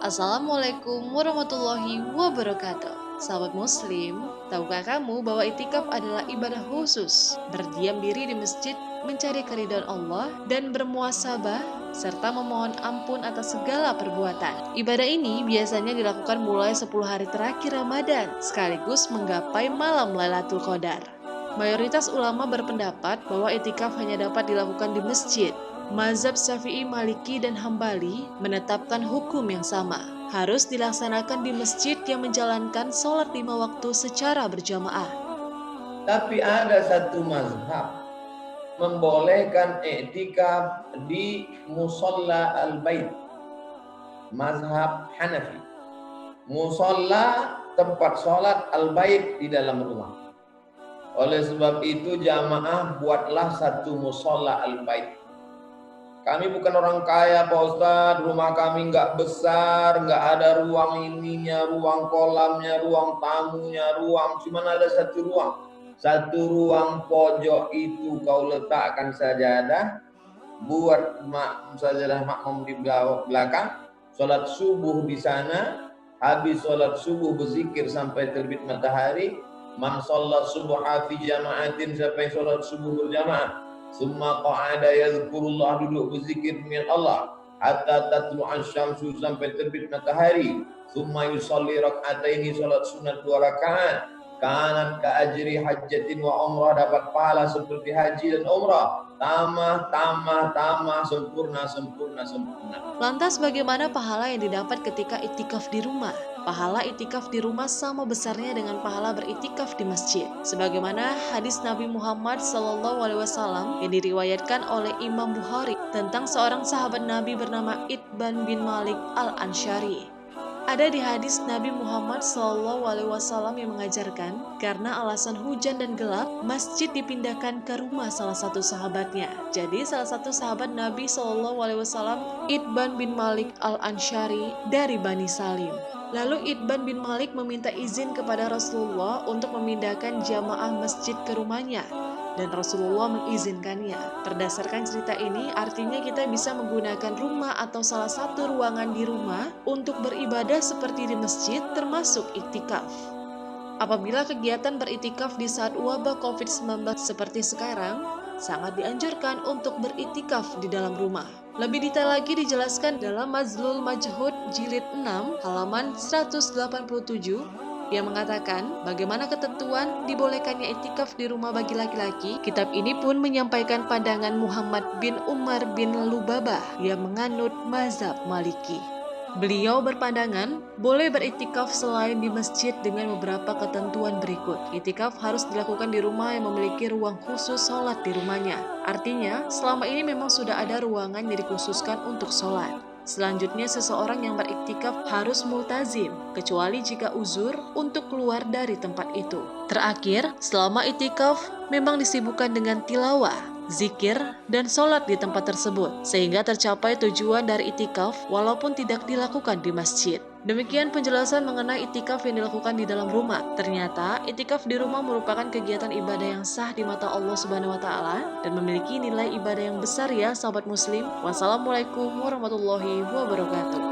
Assalamualaikum warahmatullahi wabarakatuh. Sahabat muslim, tahukah kamu bahwa itikaf adalah ibadah khusus? Berdiam diri di masjid, mencari keridhaan Allah, dan bermuasabah, serta memohon ampun atas segala perbuatan. Ibadah ini biasanya dilakukan mulai 10 hari terakhir Ramadan, sekaligus menggapai malam Lailatul Qadar. Mayoritas ulama berpendapat bahwa itikaf hanya dapat dilakukan di masjid. Mazhab Syafi'i, Maliki, dan Hambali menetapkan hukum yang sama. Harus dilaksanakan di masjid yang menjalankan sholat 5 waktu secara berjamaah. Tapi ada satu mazhab membolehkan i'tikaf di musalla al-bait. Mazhab Hanafi. Musalla tempat sholat al-bait di dalam rumah. Oleh sebab itu jamaah buatlah satu musalla al-bait. Kami bukan orang kaya Pak Ustadz, rumah kami nggak besar, nggak ada ruang ininya, ruang kolamnya, ruang tamunya, cuman ada satu ruang. Satu ruang pojok itu kau letakkan sajadah, buat sajadah makmum di belakang, sholat subuh di sana, habis sholat subuh berzikir sampai terbit matahari, man sholat subuh fi jama'atin, siapa yang sholat subuh berjamaah, summa qa'ada yazkurullah, duduk berzikir dengan Allah hatta tatlu'an syamsu, sampai terbit matahari, summa yusalli rak'ataini, salat sunat 2 rakaat, kanat ka ajri hajjatin wa umrah, dapat pahala seperti haji dan umrah, tamah sempurna. Lantas bagaimana pahala yang didapat ketika itikaf di rumah? Pahala itikaf di rumah sama besarnya dengan pahala beritikaf di masjid. Sebagaimana hadis Nabi Muhammad SAW yang diriwayatkan oleh Imam Bukhari tentang seorang sahabat Nabi bernama Itban bin Malik al-Ansyari. Ada di hadis Nabi Muhammad SAW yang mengajarkan, karena alasan hujan dan gelap, masjid dipindahkan ke rumah salah satu sahabatnya. Jadi salah satu sahabat Nabi SAW, Itban bin Malik al-Ansyari dari Bani Salim. Lalu Itban bin Malik meminta izin kepada Rasulullah untuk memindahkan jamaah masjid ke rumahnya. Dan Rasulullah mengizinkannya. Berdasarkan cerita ini, artinya kita bisa menggunakan rumah atau salah satu ruangan di rumah untuk beribadah seperti di masjid, termasuk iktikaf. Apabila kegiatan beritikaf di saat wabah COVID-19 seperti sekarang, sangat dianjurkan untuk beritikaf di dalam rumah. Lebih detail lagi dijelaskan dalam Mazlul Majhud jilid 6 halaman 187 yang mengatakan bagaimana ketentuan dibolehkannya itikaf di rumah bagi laki-laki. Kitab ini pun menyampaikan pandangan Muhammad bin Umar bin Lubabah yang menganut mazhab Maliki. Beliau berpandangan boleh beritikaf selain di masjid dengan beberapa ketentuan berikut. Itikaf harus dilakukan di rumah yang memiliki ruang khusus sholat di rumahnya. Artinya, selama ini memang sudah ada ruangan yang dikhususkan untuk sholat. Selanjutnya, seseorang yang beriktikaf harus multazim, kecuali jika uzur untuk keluar dari tempat itu. Terakhir, selama itikaf memang disibukkan dengan tilawah, zikir, dan sholat di tempat tersebut, sehingga tercapai tujuan dari itikaf walaupun tidak dilakukan di masjid. Demikian penjelasan mengenai itikaf yang dilakukan di dalam rumah. Ternyata, itikaf di rumah merupakan kegiatan ibadah yang sah di mata Allah Subhanahu wa Ta'ala dan memiliki nilai ibadah yang besar ya, sahabat muslim. Wassalamualaikum warahmatullahi wabarakatuh.